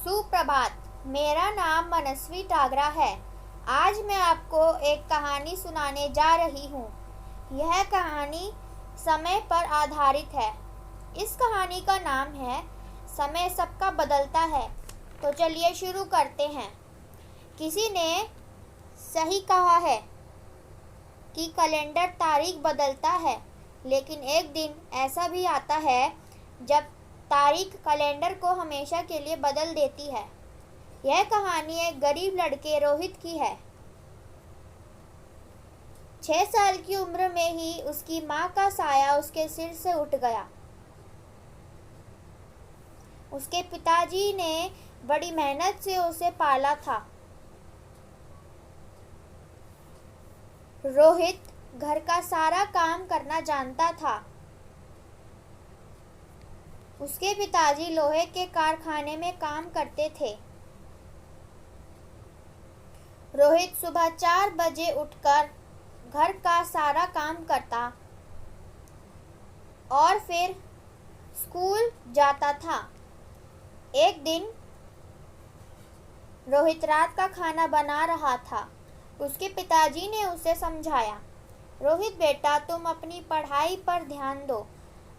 सुप्रभात। मेरा नाम मनस्वी टागरा है। आज मैं आपको एक कहानी सुनाने जा रही हूँ। यह कहानी समय पर आधारित है। इस कहानी का नाम है समय सबका बदलता है। तो चलिए शुरू करते हैं। किसी ने सही कहा है कि कैलेंडर तारीख बदलता है, लेकिन एक दिन ऐसा भी आता है जब तारीख कैलेंडर को हमेशा के लिए बदल देती है। यह कहानी एक गरीब लड़के रोहित की है। 6 साल की उम्र में ही उसकी माँ का साया उसके सिर से उठ गया। उसके पिताजी ने बड़ी मेहनत से उसे पाला था। रोहित घर का सारा काम करना जानता था। उसके पिताजी लोहे के कारखाने में काम करते थे। रोहित सुबह 4 बजे उठकर घर का सारा काम करता और फिर स्कूल जाता था। एक दिन रोहित रात का खाना बना रहा था। उसके पिताजी ने उसे समझाया, रोहित बेटा, तुम अपनी पढ़ाई पर ध्यान दो,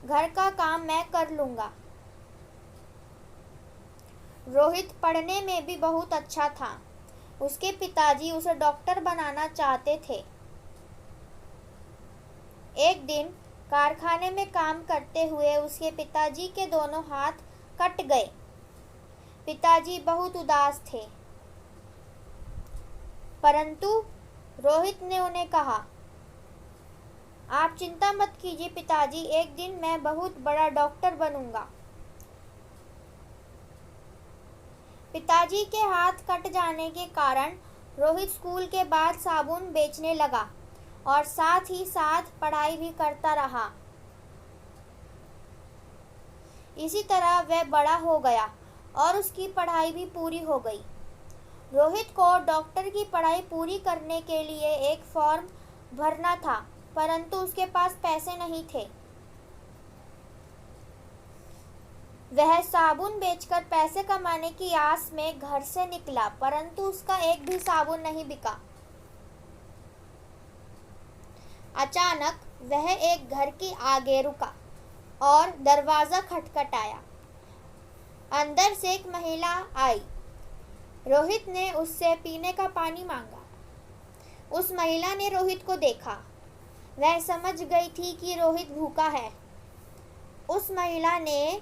घर का काम मैं कर लूँगा। रोहित पढ़ने में भी बहुत अच्छा था। उसके पिताजी उसे डॉक्टर बनाना चाहते थे। एक दिन कारखाने में काम करते हुए उसके पिताजी के दोनों हाथ कट गए। पिताजी बहुत उदास थे, परंतु रोहित ने उन्हें कहा, आप चिंता मत कीजिए पिताजी, एक दिन मैं बहुत बड़ा डॉक्टर बनूंगा। पिताजी के हाथ कट जाने के कारण रोहित स्कूल के बाद साबुन बेचने लगा और साथ ही साथ पढ़ाई भी करता रहा। इसी तरह वह बड़ा हो गया और उसकी पढ़ाई भी पूरी हो गई। रोहित को डॉक्टर की पढ़ाई पूरी करने के लिए एक फॉर्म भरना था, परंतु उसके पास पैसे नहीं थे। वह साबुन बेचकर पैसे कमाने की आस में घर से निकला, परंतु उसका एक भी साबुन नहीं बिका। अचानक वह एक घर के आगे रुका और दरवाजा खटखटाया। अंदर से एक महिला आई। रोहित ने उससे पीने का पानी मांगा। उस महिला ने रोहित को देखा। वह समझ गई थी कि रोहित भूखा है। उस महिला ने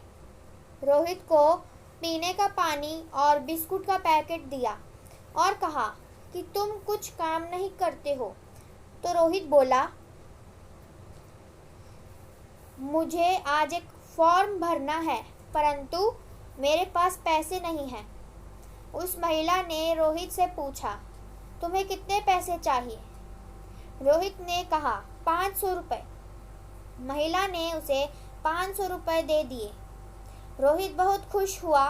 रोहित को पीने का पानी और बिस्कुट का पैकेट दिया और कहा कि तुम कुछ काम नहीं करते हो। तो रोहित बोला, मुझे आज एक फॉर्म भरना है, परंतु मेरे पास पैसे नहीं हैं। उस महिला ने रोहित से पूछा, तुम्हें कितने पैसे चाहिए? रोहित ने कहा, 500 रुपये। महिला ने उसे 500 रुपये दे दिए। रोहित बहुत खुश हुआ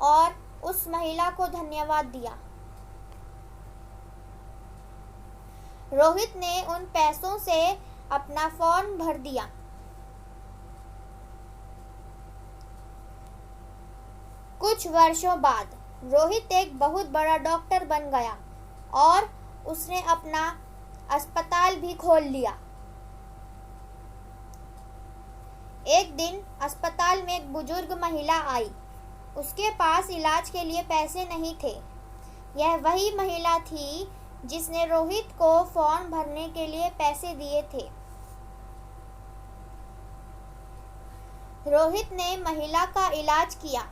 और उस महिला को धन्यवाद दिया। रोहित ने उन पैसों से अपना फॉर्म भर दिया। कुछ वर्षों बाद रोहित एक बहुत बड़ा डॉक्टर बन गया और उसने अपना अस्पताल भी खोल लिया। एक दिन अस्पताल में एक बुजुर्ग महिला आई। उसके पास इलाज के लिए पैसे नहीं थे। यह वही महिला थी जिसने रोहित को फॉर्म भरने के लिए पैसे दिए थे। रोहित ने महिला का इलाज किया।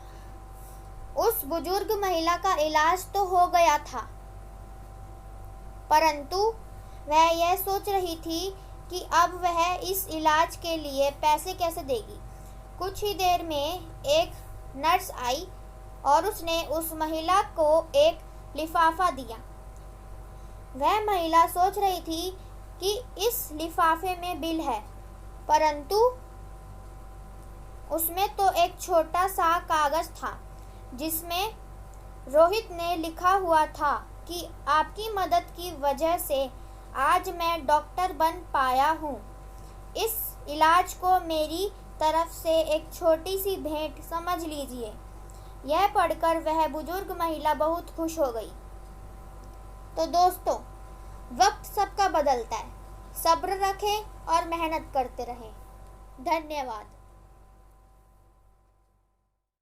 उस बुजुर्ग महिला का इलाज तो हो गया था, परंतु वह यह सोच रही थी कि अब वह इस इलाज के लिए पैसे कैसे देगी। कुछ ही देर में एक नर्स आई और उसने उस महिला को एक लिफाफा दिया। वह महिला सोच रही थी कि इस लिफाफे में बिल है, परंतु उसमें तो एक छोटा सा कागज था जिसमें रोहित ने लिखा हुआ था कि आपकी मदद की वजह से आज मैं डॉक्टर बन पाया हूँ। इस इलाज को मेरी तरफ से एक छोटी सी भेंट समझ लीजिए। यह पढ़कर वह बुजुर्ग महिला बहुत खुश हो गई। तो दोस्तों, वक्त सबका बदलता है। सब्र रखें और मेहनत करते रहें। धन्यवाद।